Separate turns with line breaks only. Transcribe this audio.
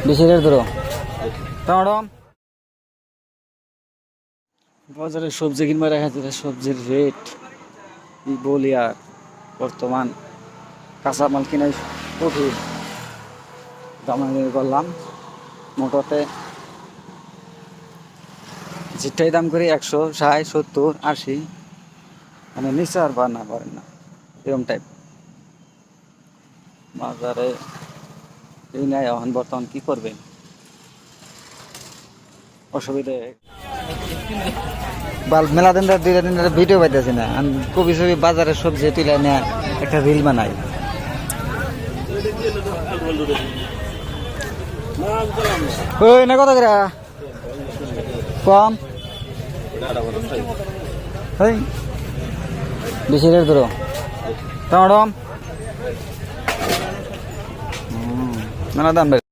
বেশি রেট ধরো টমেটো বাজারে সবজি কিনবা দেখা যায় সবজির রেট কি বলি আর বর্তমান কাঁচামাল কিনাই কঠিন দামাদামি করলাম মোটাতে যেটাই দাম করি 160, 70, 80 মানে নিচে আর বা না পারেন না এরকম টাইপ বাজারে এই নাই এখন বর্তমান কি করবেন অসুবিধা মেলা দিন ধরে 2 দিন ধরে ভিডিও পাইতেছি না কবি ছবি বাজারের সবজি তুলে নিয়ে একটা রিল বানাই ওই না কত করে কম বেশি রেট ধরো টমেটো মেলা দাম